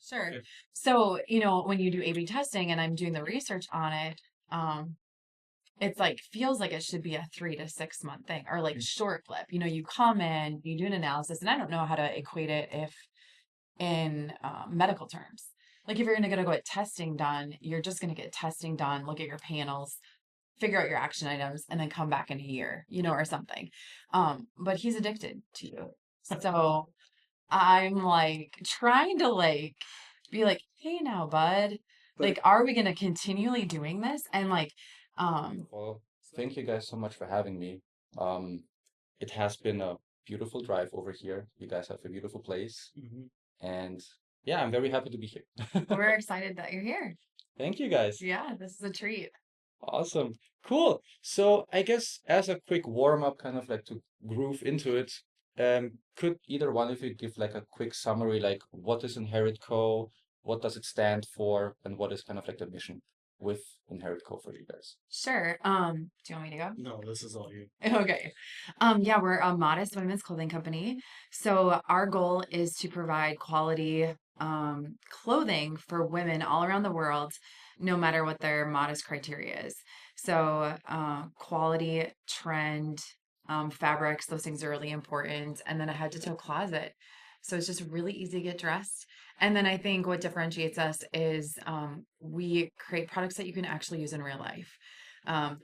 Sure. Okay. So, when you do A/B testing and I'm doing the research on it, um, it's like feels like it should be a 3 to 6 month thing or like short flip. You come in, you do an analysis, and I don't know how to equate it if in medical terms. Like if you're going to go get testing done, you're just going to get testing done, look at your panels, figure out your action items, and then come back in a year, or something. But he's addicted to you. So I'm like trying to be like, hey now, bud. But Like, are we gonna continually doing this? And Well, thank you guys so much for having me. Um, it has been a beautiful drive over here. You guys have a beautiful place, Mhm. and yeah, I'm very happy to be here. we're excited that you're here. Thank you guys. Yeah, this is a treat. Awesome. Cool. So I guess as a quick warm up, kind of like to groove into it, could either one of you give like a quick summary, like what is InheritCo, what does it stand for, and what is kind of like the mission with InheritCo for you guys? Sure. Do you want me to go? No, this is all you. Okay. Yeah, we're a modest women's clothing company. So our goal is to provide quality clothing for women all around the world, no matter what their modest criteria is. So quality, trend, fabrics, those things are really important. And then a head to toe closet. So it's just really easy to get dressed. And then I think what differentiates us is we create products that you can actually use in real life.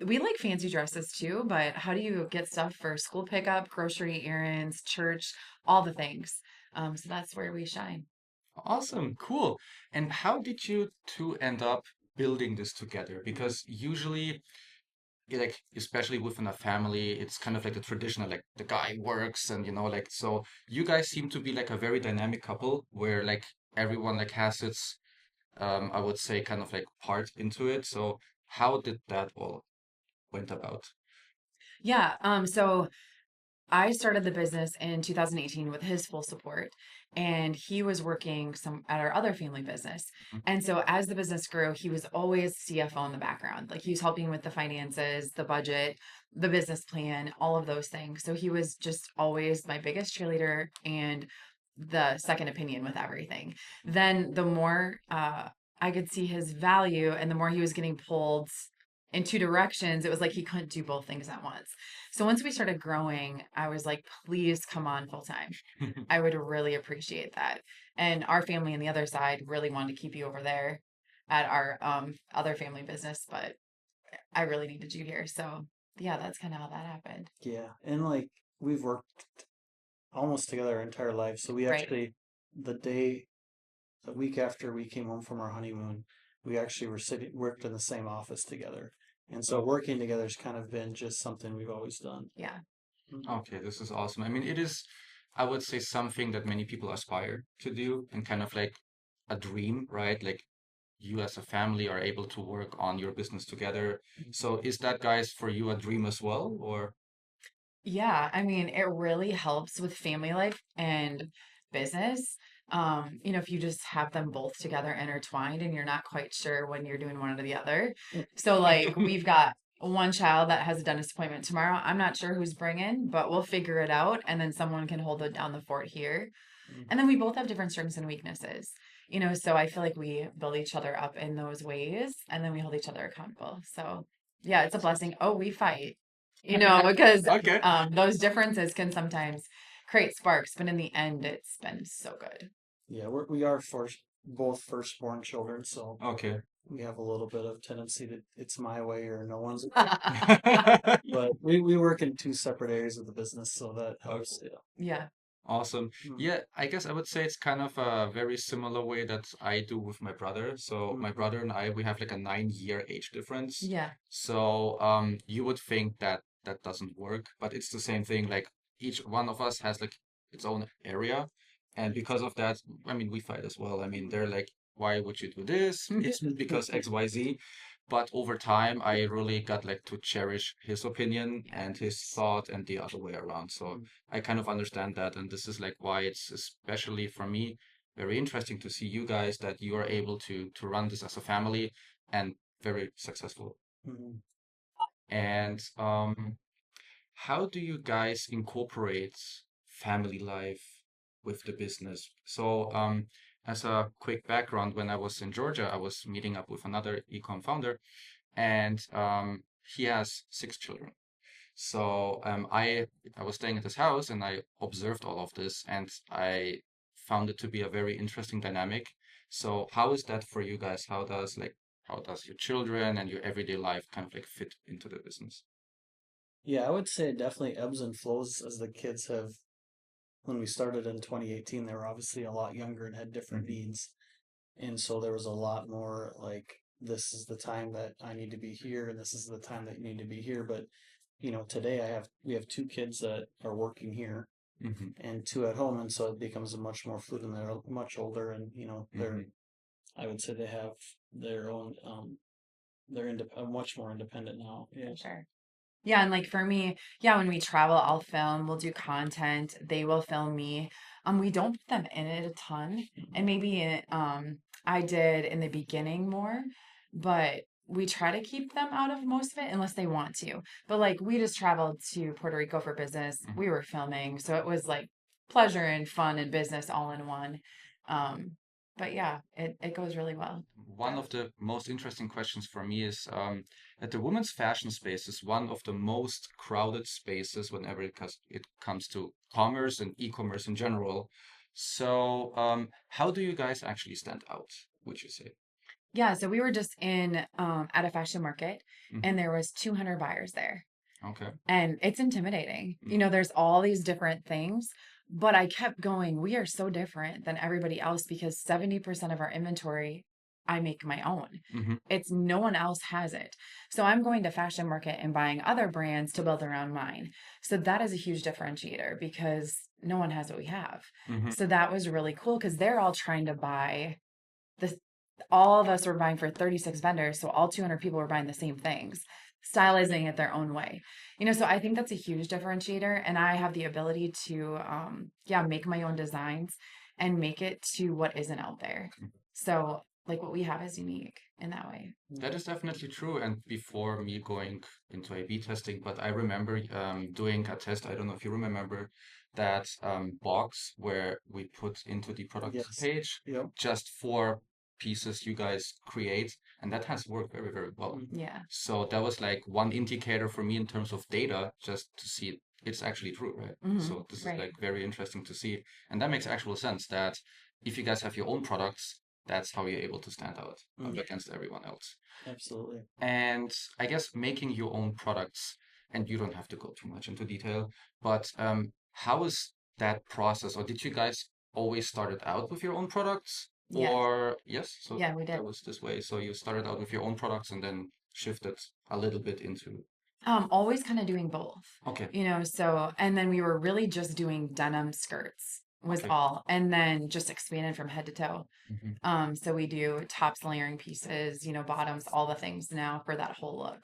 We like fancy dresses too, but how do you get stuff for school pickup, grocery errands, church, all the things? So that's where we shine. Awesome, cool. And how did you two end up building this together? Because usually, like especially within a family, it's kind of like the traditional, like the guy works and like so you guys seem to be like a very dynamic couple where like everyone like has its I would say kind of like part into it. So how did that all went about? Yeah. So I started the business in 2018 with his full support, and he was working some at our other family business. Mhm. And so as the business grew, he was always CFO in the background. Like he was helping with the finances, the budget, the business plan, all of those things. So he was just always my biggest cheerleader and the second opinion with everything. Then the more I could see his value and the more he was getting pulled in two directions, it was like he couldn't do both things at once. So once we started growing, I was like, please come on full time. I would really appreciate that. And our family on the other side really wanted to keep you over there at our other family business, but I really needed you here. So yeah, that's kind of how that happened. Yeah, and like we've worked almost together our entire life. So we Right. actually, the day, the week after we came home from our honeymoon, we actually were sitting, worked in the same office together. And so Oh, working together has kind of been just something we've always done. Yeah. Mhm. okay, this is awesome. I mean, it is, I would say, something that many people aspire to do and kind of like a dream, right? Like you as a family are able to work on your business together. So is that, guys, for you a dream as well, or? Yeah, I mean, it really helps with family life and business. If you just have them both together intertwined and you're not quite sure when you're doing one or the other. So, like, we've got one child that has a dentist appointment tomorrow. I'm not sure who's bringing, but we'll figure it out. And then someone can hold it down the fort here. And then we both have different strengths and weaknesses, so I feel like we build each other up in those ways and then we hold each other accountable. So, yeah, it's a blessing. Oh, we fight because Okay. those differences can sometimes create sparks, but in the end, it's been so good. Yeah, we are both firstborn children, so Okay. we have a little bit of tendency to it's my way or no one's way. But we work in two separate areas of the business, so that Okay. helps. Yeah. Yeah. Awesome. Mm. Yeah, I guess I would say it's kind of a very similar way that I do with my brother. So my Mhm. brother and I, we have like a 9 year age difference. Yeah. So you would think that that doesn't work, but it's the same thing. Like each one of us has like its own area, and because of that, I mean, we fight as well. I mean, they're like, why would you do this? It's because X, Y, Z. But over time, I really got like to cherish his opinion Yeah. and his thought and the other way around. So I kind of understand that, and this is like why it's especially for me very interesting to see you guys that you are able to run this as a family and very successful. Mhm. And how do you guys incorporate family life with the business? So as a quick background, when I was in Georgia, I was meeting up with another ecom founder, and he has 6 children. So I was staying at his house and I observed all of this and I found it to be a very interesting dynamic. So how is that for you guys? How does your children and your everyday life kind of like fit into the business? Yeah, I would say it definitely ebbs and flows as the kids have. When we started in 2018, they were obviously a lot younger and had different Hmm. needs. And so there was a lot more like, this is the time that I need to be here, and this is the time that you need to be here. But, today we have two kids that are working here Hmm. and two at home. And so it becomes a much more fluid, and they're much older, and, Hmm. I would say they have their own, much more independent now. Yeah. For sure. Yeah, and like for me, yeah, when we travel, I'll film, we'll do content, they will film me. We don't put them in it a ton, and maybe I did in the beginning more, but we try to keep them out of most of it unless they want to. But like we just traveled to Puerto Rico for business. Hmm. We were filming, so it was like pleasure and fun and business all in one. Um, but yeah, it goes really well. One of the most interesting questions for me is that the women's fashion space is one of the most crowded spaces whenever it comes to commerce and e-commerce in general. So, how do you guys actually stand out, would you say? Yeah, so we were just in at a fashion market Hmm. and there was 200 buyers there. Okay. And it's intimidating. Mm. There's all these different things, but I kept going, we are so different than everybody else because 70% of our inventory I make my own. Hmm. It's no one else has it. So I'm going to fashion market and buying other brands to build around mine. So that is a huge differentiator because no one has what we have. Hmm. So that was really cool because they're all trying to buy the all of us were buying for 36 vendors, so all 200 people were buying the same things, stylizing it their own way. So I think that's a huge differentiator, and I have the ability to, yeah, make my own designs and make it to what isn't out there. So like what we have is unique in that way. That is definitely true. And before me going into A/B testing, but I remember doing a test. I don't know if you remember that box where we put into the product Yes. page Yep. just 4 pieces you guys create, and that has worked very, very well. Mhm. Yeah. So that was like one indicator for me in terms of data, just to see it's actually true, right? So this is Right. like very interesting to see, and that makes actual sense that if you guys have your own products, that's how you're able to stand out Mhm. against everyone else. Absolutely. And I guess making your own products, and you don't have to go too much into detail, but how is that process? Or did you guys always started out with your own products? Yes. Or yes, so Yeah, we that did. was this way. So you started out with your own products and then shifted a little bit into, Always kind of doing both, okay, so, and then we were really just doing denim skirts was okay. all, and then just expanded from head to toe. Mhm. So we do tops, layering pieces, bottoms, all the things now for that whole look.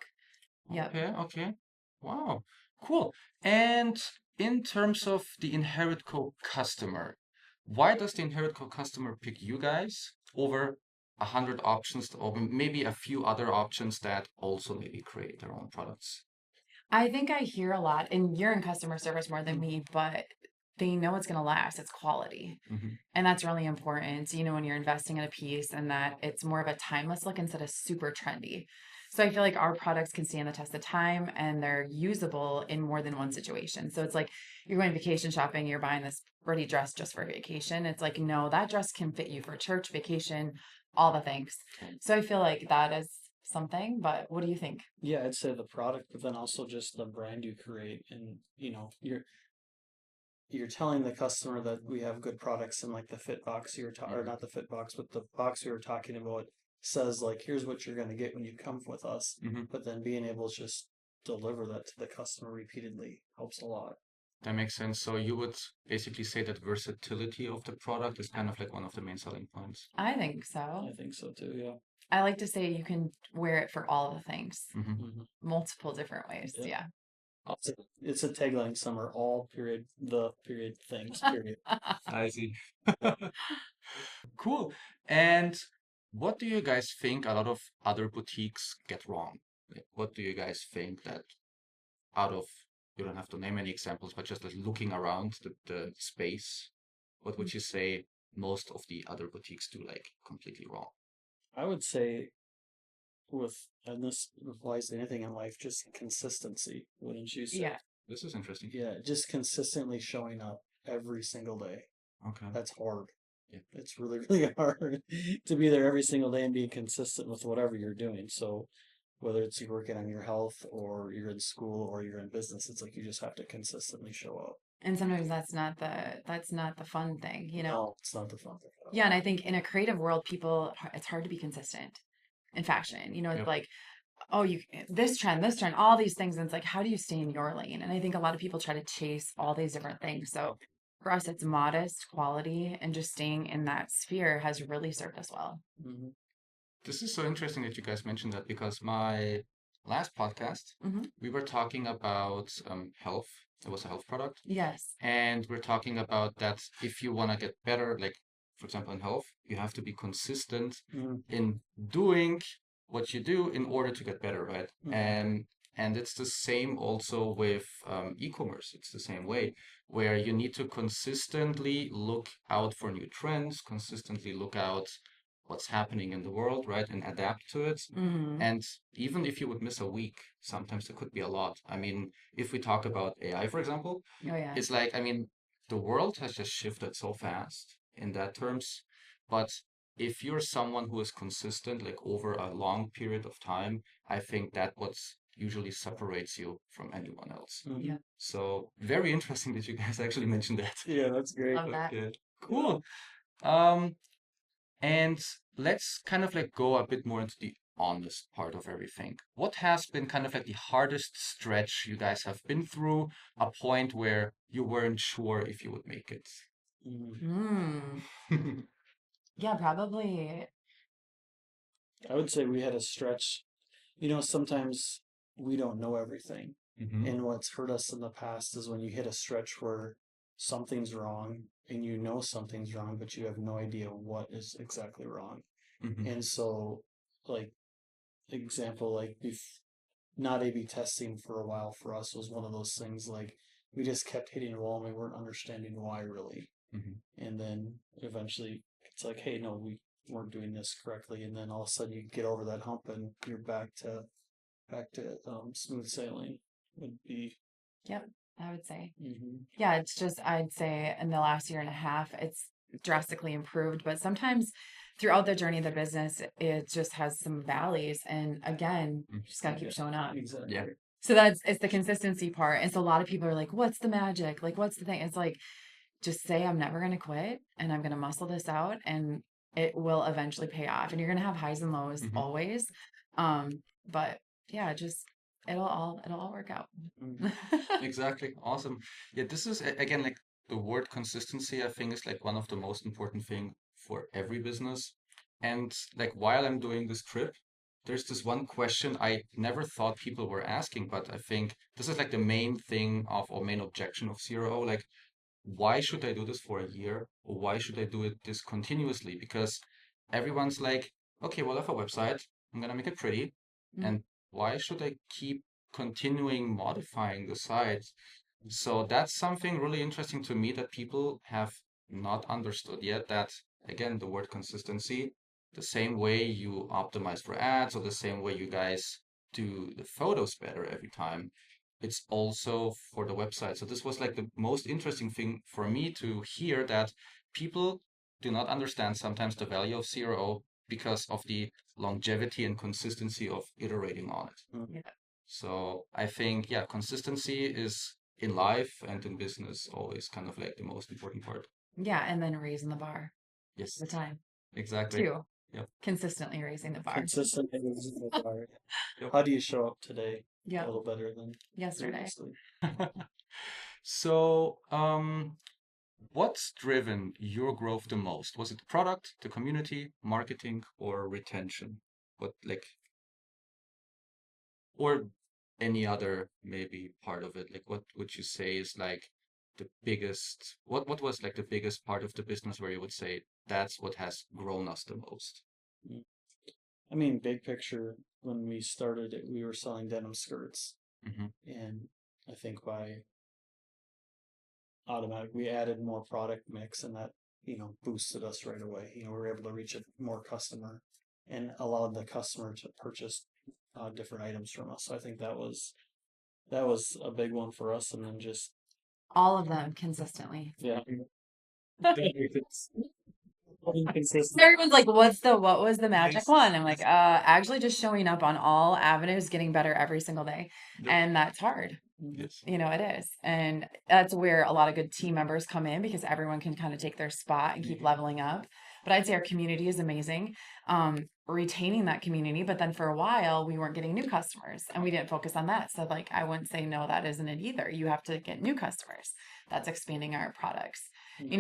Yep. Okay, okay. Wow, cool. And in terms of the InheritCo customer, why does the InheritCo customer pick you guys over 100 options or maybe a few other options that also maybe create their own products? I think I hear a lot, and you're in customer service more than me, but they know it's going to last. It's quality. Hmm. And that's really important, when you're investing in a piece and that it's more of a timeless look instead of super trendy. So I feel like our products can stand the test of time and they're usable in more than one situation. So it's like you're going vacation shopping, you're buying this pretty dress just for vacation. It's like, no, that dress can fit you for church, vacation, all the things. So I feel like that is something, but what do you think? Yeah, I'd say the product, but then also just the brand you create, and you're telling the customer that we have good products, and like the fit box or not the fit box, but the box we were talking about says like, here's what you're going to get when you come with us. Hmm. But then being able to just deliver that to the customer repeatedly helps a lot. That makes sense. So you would basically say that versatility of the product is kind of like one of the main selling points. I think so. I think so too. Yeah. I like to say you can wear it for all the things, Hmm. Hmm. multiple different ways. Yeah. Yeah. It's a tagline. Some are all period the period things period. I see. Cool. And what do you guys think a lot of other boutiques get wrong? Like, what do you guys think that out of, you don't have to name any examples, but just like looking around the space, what would you say most of the other boutiques do like completely wrong? I would say and this applies to anything in life, just consistency, wouldn't you say? Yeah. This is interesting. Yeah, just consistently showing up every single day. Okay. That's hard. Yeah. It's really, really hard to be there every single day and be consistent with whatever you're doing. So whether it's you're working on your health or you're in school or you're in business, it's like you just have to consistently show up. And sometimes that's not the fun thing, you know? No, it's not the fun thing at all. Yeah, and I think in a creative world, it's hard to be consistent in fashion. You know, it's Yep. like, oh, this trend, all these things, and it's like, how do you stay in your lane? And I think a lot of people try to chase all these different things. So for us, it's modest quality, and just staying in that sphere has really served us well. Mhm. This is so interesting that you guys mentioned that because my last podcast, Mhm. we were talking about health. It was a health product. Yes. And we're talking about that if you want to get better, like for example in health, you have to be consistent Mhm. in doing what you do in order to get better, right? Mhm. And it's the same also with e-commerce. It's the same way where you need to consistently look out for new trends, consistently look out what's happening in the world, right? And adapt to it. Hmm. And even if you would miss a week, sometimes it could be a lot. I mean, if we talk about AI, for example, Oh yeah. it's like, I mean, the world has just shifted so fast in that terms. But if you're someone who is consistent, like over a long period of time, I think that what's usually separates you from anyone else. Mhm. Yeah. So very interesting that you guys actually mentioned that. Yeah, that's great. Love that. Okay, cool. Um, and let's kind of like go a bit more into the honest part of everything. What has been kind of like the hardest stretch you guys have been through, a point where you weren't sure if you would make it? Mhm. Yeah, probably. I would say we had a stretch. Sometimes we don't know everything. Mhm. And what's hurt us in the past is when you hit a stretch where something's wrong and you know something's wrong, but you have no idea what is exactly wrong. Mhm. And so, like, example, like, not A/B testing for a while for us was one of those things. Like, we just kept hitting a wall and we weren't understanding why really. Mhm. And then eventually it's like, hey, no, we weren't doing this correctly. And then all of a sudden you get over that hump and you're back to smooth sailing would be. Yep, I would say. Mhm. Yeah, it's just, I'd say in the last year and a half, it's drastically improved. But sometimes throughout the journey of the business, it just has some valleys. And again, Mm. just got to keep Yeah, showing up. exactly. Yeah. So it's the consistency part. And so a lot of people are like, what's the magic? Like, what's the thing? It's like, just say, I'm never going to quit and I'm going to muscle this out and it will eventually pay off. And you're going to have highs and lows Mhm. always. But yeah, just, it'll all work out. Mhm. Exactly. Awesome. Yeah, this is again like the word consistency, I think is like one of the most important thing for every business. And like while I'm doing this trip, there's this one question I never thought people were asking, but I think this is like the main thing of or main objection of CRO. Like, why should I do this for a year? Or why should I do it this continuously? Because everyone's like, okay, well, I have a website, I'm gonna make it pretty. Mm. And why should I keep continuing modifying the site? So that's something really interesting to me that people have not understood yet. That again, the word consistency, the same way you optimize for ads or the same way you guys do the photos better every time, it's also for the website. So this was like the most interesting thing for me to hear that people do not understand sometimes the value of CRO because of the longevity and consistency of iterating on it. Mhm. Yeah. So I think, yeah, consistency is in life and in business always kind of like the most important part. Yeah. And then raising the bar Yes, the time exactly. too. Yep. Consistently raising the bar. Consistent is the bar. Yep. How do you show up today? A Yeah. little better than Yesterday. previously. So, what's driven your growth the most? Was it the product, the community, marketing, or retention? What like, or any other maybe part of it? Like, what would you say is like the biggest, what was like the biggest part of the business where you would say that's what has grown us the most? Mm. I mean, big picture, when we started it, we were selling denim skirts. Hmm. And I think by automatic, we added more product mix and that boosted us right away. We were able to reach a more customer and allowed the customer to purchase different items from us. So I think that was a big one for us. And then just All of them consistently. yeah, Everyone's like, what was the magic one? I'm like, actually just showing up on all avenues, getting better every single day. Yep. And that's hard. Yes. It is. And that's where a lot of good team members come in because everyone can kind of take their spot and keep leveling up. But I'd say our community is amazing. Retaining that community, but then for a while we weren't getting new customers and we didn't focus on that. So like I wouldn't say no, that isn't it either. You have to get new customers. That's expanding our products.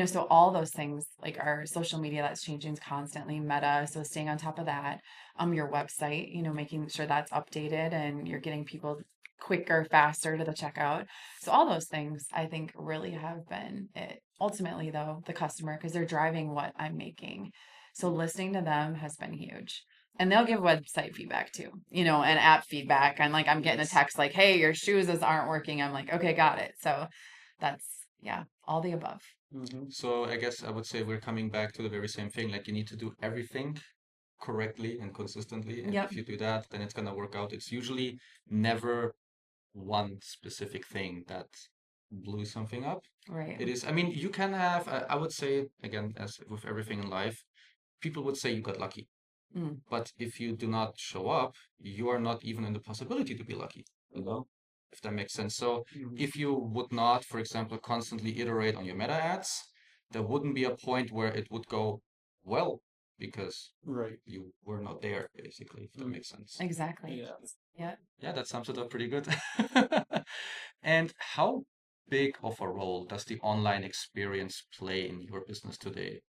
So all those things like our social media that's changing constantly, Meta, so staying on top of that, your website, making sure that's updated and you're getting people quicker, faster to the checkout. So all those things I think really have been it. Ultimately though, the customer, because they're driving what I'm making. So listening to them has been huge. And they'll give website feedback too, and app feedback. And like I'm getting a text like, hey, your shoes aren't working. I'm like, okay, got it. So that's all the above. So I guess I would say we're coming back to the very same thing. Like you need to do everything correctly and consistently. And Yep. if you do that, then it's gonna work out. It's usually never one specific thing that blew something up. Right. It is, I mean, you can have, I would say, again, as with everything in life, people would say you got lucky. Mm. But if you do not show up, you are not even in the possibility to be lucky, if that makes sense. So if you would not, for example, constantly iterate on your meta ads, there wouldn't be a point where it would go well because right. you were not there, basically, if that makes sense. Exactly. Yeah. Yeah, that sums it up pretty good. And how big of a role does the online experience play in your business today?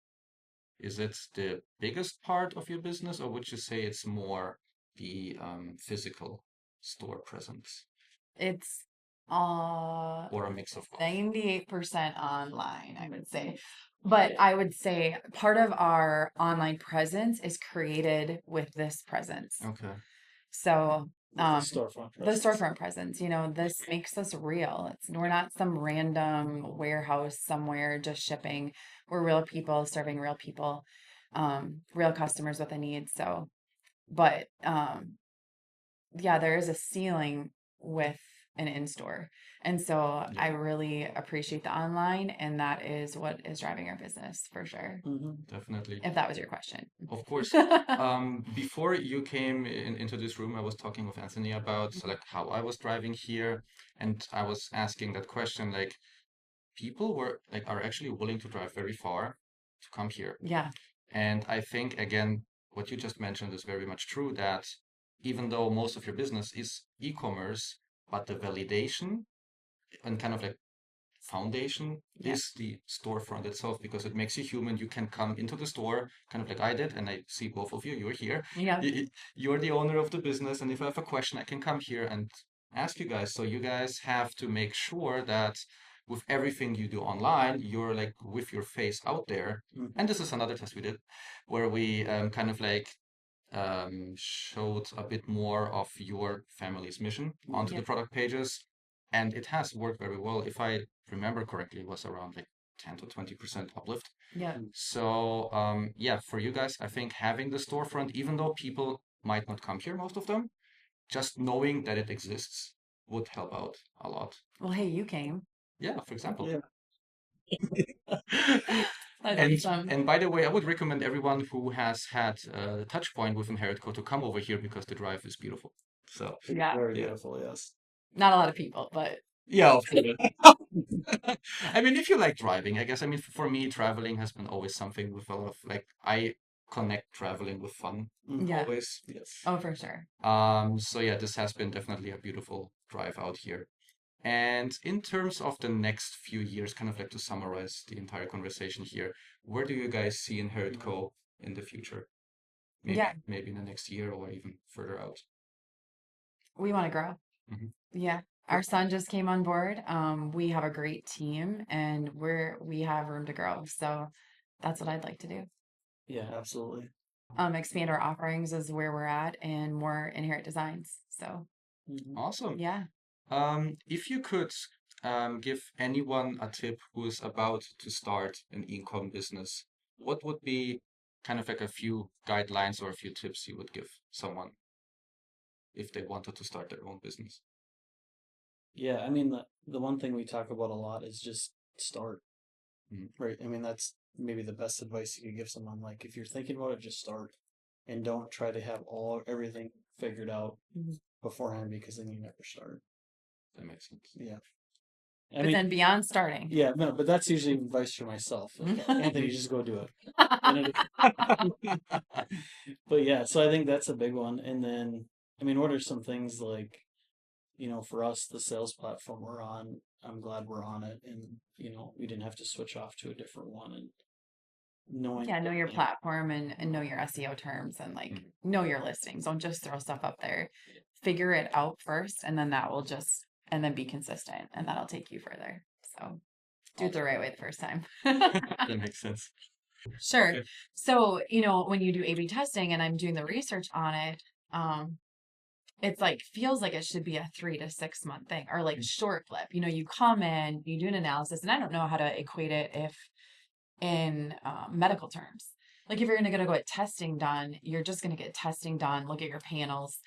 Is it the biggest part of your business, or would you say it's more the physical store presence, It's or a mix of both? 98% online, I would say. But I would say part of our online presence is created with this presence. Okay. So The storefront the presence. storefront presence, this makes us real. We're not some random warehouse somewhere just shipping. We're real people serving real people, real customers with a need. So, but there is a ceiling with an in-store. And so I really appreciate the online, and that is what is driving our business for sure. Definitely. If that was your question. Of course. Before you came into this room, I was talking with Anthony about like how I was driving here, and I was asking that question, like people are actually willing to drive very far to come here. Yeah. And I think again, what you just mentioned is very much true that even though most of your business is e-commerce, but the validation and kind of like foundation is the storefront itself because it makes you human. You can come into the store, kind of like I did, and I see both of you. You're here. Yeah. You're the owner of the business, and if I have a question, I can come here and ask you guys. So you guys have to make sure that with everything you do online, you're like with your face out there. And this is another test we did, where we kind of like showed a bit more of your family's mission onto the product pages. And it has worked very well. If I remember correctly, it was around like 10 to 20% uplift. Yeah. So, for you guys, I think having the storefront, even though people might not come here, most of them, just knowing that it exists would help out a lot. Well, hey, you came. Yeah, for example. That's awesome. And by the way, I would recommend everyone who has had a touch point with InheritCo to come over here because the drive is beautiful. So very beautiful, yes. Not a lot of people, but yeah, I mean, if you like driving, I guess. I mean, for me, traveling has been always something with a lot of like I connect traveling with fun always. Yes. Oh, for sure. So yeah, this has been definitely a beautiful drive out here. And in terms of the next few years, kind of like to summarize the entire conversation here, where do you guys see InheritCo in the future? Maybe in the next year or even further out. We want to grow. Yeah. Our son just came on board. We have a great team and we have room to grow. So that's what I'd like to do. Yeah, absolutely. Expand our offerings is where we're at and more inherit designs. So awesome. Yeah. If you could give anyone a tip who is about to start an e-com business, what would be kind of like a few guidelines or a few tips you would give someone if they wanted to start their own business? Yeah, I mean the one thing we talk about a lot is just start, Mm. right? I mean that's maybe the best advice you could give someone. Like if you're thinking about it, just start, and don't try to have everything figured out Mhm. beforehand because then you never start. That makes sense. Yeah, I But mean, then beyond starting. yeah, no, but that's usually advice for myself. Anthony, just go do it. And but yeah, so I think that's a big one. And then, I mean, what are some things like, for us, the sales platform we're on, I'm glad we're on it. And, we didn't have to switch off to a different one. And knowing Yeah, know that, your platform and know your SEO terms and like Mhm. know your listings. Don't just throw stuff up there. Figure it out first, and then that will just and then be consistent, and that'll take you further. So do it the right way the first time. That makes sense. Sure. Okay. So, when you do A/B testing and I'm doing the research on it, it's like feels like it should be a 3 to 6 month thing or like short flip. You come in, you do an analysis, and I don't know how to equate it if in medical terms. Like if you're going to go get testing done, you're just going to get testing done, look at your panels,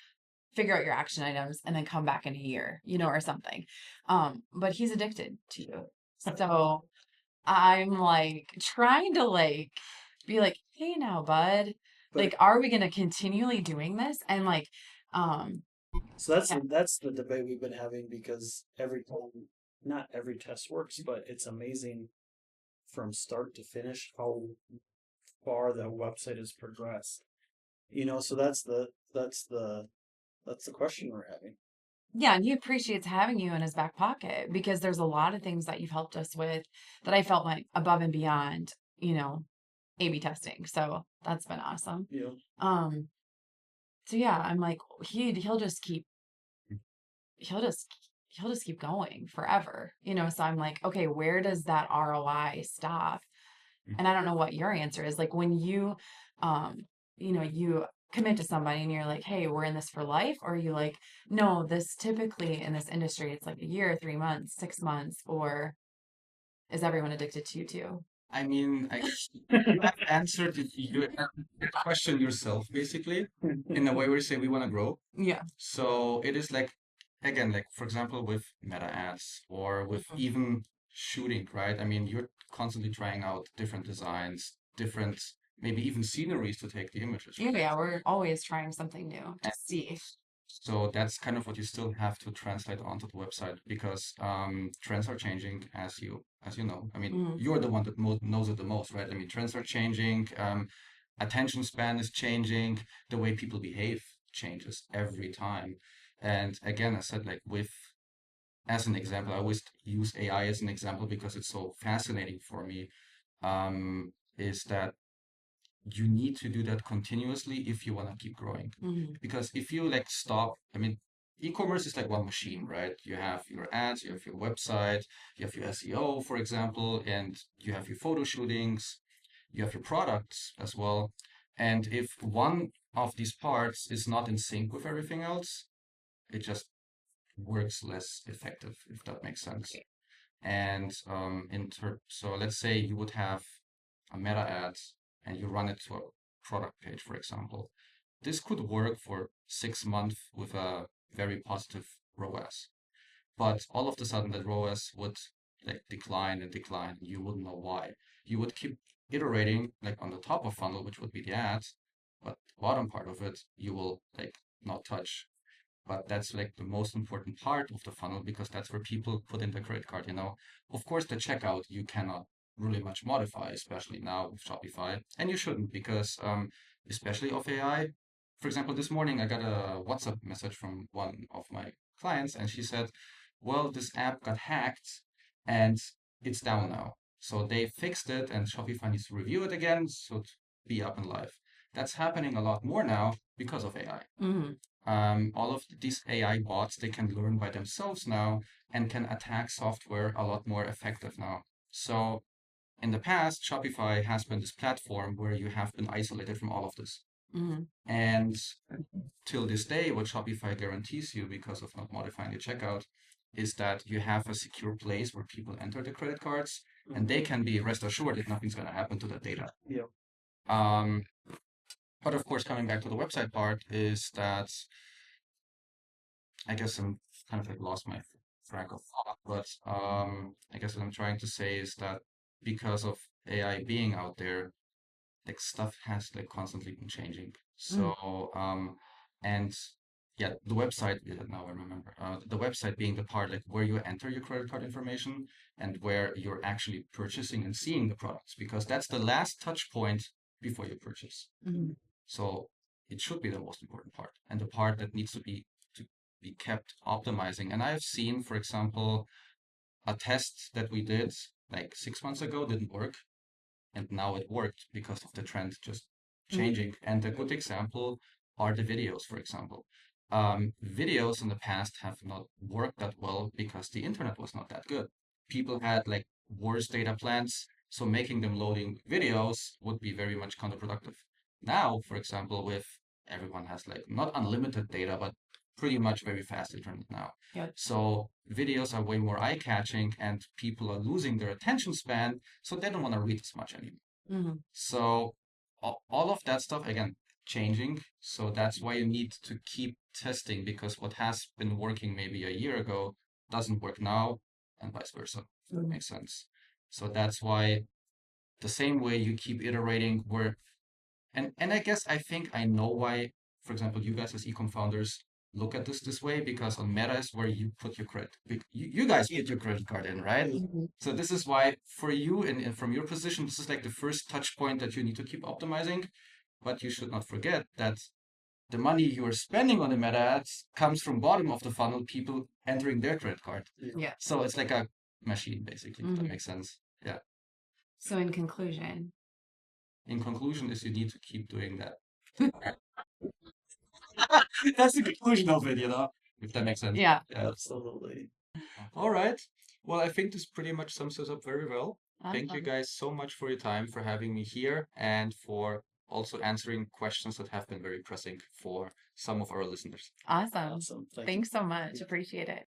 figure out your action items, and then come back in a year, or something. But he's addicted to you. So I'm like trying to like be like, hey now, bud, but like, are we going to continually doing this? And like, um, so that's yeah, that's the debate we've been having because every time, not every test works, but it's amazing from start to finish how far the website has progressed. So that's the question we're having. yeah, and he appreciates having you in his back pocket because there's a lot of things that you've helped us with that I felt like above and beyond, A/B testing. So that's been awesome. You know, Um, so yeah, I'm like he'll just keep he'll just he'll just keep going forever. So I'm like, okay, where does that ROI stop? And I don't know what your answer is. Like when um, you commit to somebody and you're like, hey, we're in this for life, or are you like, no, this typically in this industry, it's like a year, 3 months, 6 months, or is everyone addicted to you too? I mean, you have answered the question yourself, basically, in a way where you say we want to grow. Yeah. So it is like, again, like for example, with meta ads or with even shooting, right? I mean, you're constantly trying out different designs, different, maybe even sceneries to take the images, Yeah, right? yeah, we're always trying something new to And see. so that's kind of what you still have to translate onto the website because trends are changing as you know. I mean, Mhm. you're the one that knows it the most, right? I mean, trends are changing, attention span is changing, the way people behave changes every time. And again, I said like as an example, I always use AI as an example because it's so fascinating for me. Is that you need to do that continuously if you want to keep growing. Mhm. Because if you like stop, I mean, e-commerce is like one machine, right? You have your ads, you have your website, you have your SEO, for example, and you have your photo shootings, you have your products as well. And if one of these parts is not in sync with everything else, it just works less effective, if that makes sense. And so let's say you would have a meta ad and you run it to a product page, for example. This could work for 6 months with a very positive ROAS, but all of a sudden that ROAS would like decline and decline. You wouldn't know why. You would keep iterating like on the top of funnel, which would be the ads, but the bottom part of it you will like not touch. But that's like the most important part of the funnel because that's where people put in the credit card. Of course, the checkout you cannot really much modify, especially now with Shopify, and you shouldn't because especially of AI. For example, this morning I got a WhatsApp message from one of my clients, and she said, "Well, this app got hacked, and it's down now. So they fixed it, and Shopify needs to review it again, so to be up and live." That's happening a lot more now because of AI. Mhm. All of these AI bots, they can learn by themselves now and can attack software a lot more effective now. So in the past, Shopify has been this platform where you have been isolated from all of this. Mhm. And till this day, what Shopify guarantees you because of not modifying the checkout is that you have a secure place where people enter the credit cards and they can be rest assured that nothing's going to happen to that data. Yeah. But of course, coming back to the website part is that I guess I'm kind of like lost my track of thought, but I guess what I'm trying to say is that because of AI being out there, like stuff has like constantly been changing. Mm. So and yeah, the website, yeah, now I remember, the website being the part like where you enter your credit card information and where you're actually purchasing and seeing the products, because that's the last touch point before you purchase. Mhm. So it should be the most important part and the part that needs to be kept optimizing. And I've seen, for example, a test that we did like 6 months ago didn't work, and now it worked because of the trend just changing. And a good example are the videos, for example. Videos in the past have not worked that well because the internet was not that good. People had like worse data plans, so making them loading videos would be very much counterproductive. Now, for example, with everyone has like not unlimited data, but pretty much very fast internet now. Yep. So videos are way more eye-catching and people are losing their attention span, so they don't want to read as much anymore. Mhm. So all of that stuff, again, changing. So that's why you need to keep testing, because what has been working maybe a year ago doesn't work now, and vice versa. If that Mhm. makes sense. So that's why the same way you keep iterating where, and I guess I think I know why, for example, you guys as ecom founders look at this way, because on Meta is where you put your credit. You guys put your credit card in, right? Mhm. So this is why for you and from your position, this is like the first touch point that you need to keep optimizing. But you should not forget that the money you are spending on the Meta ads comes from bottom of the funnel, people entering their credit card. Yeah. So it's like a machine, basically, if that Mhm. makes sense. Yeah. So in conclusion, In conclusion, is you need to keep doing that. That's the conclusion of it, if that makes sense. yeah, Yeah. Absolutely. All right. Well, I think this pretty much sums us up very well. Thank you awesome. guys so much for your time, for having me here, and for also answering questions that have been very pressing for some of our listeners. Awesome. Awesome. Thank you. Thanks so much. Appreciate it.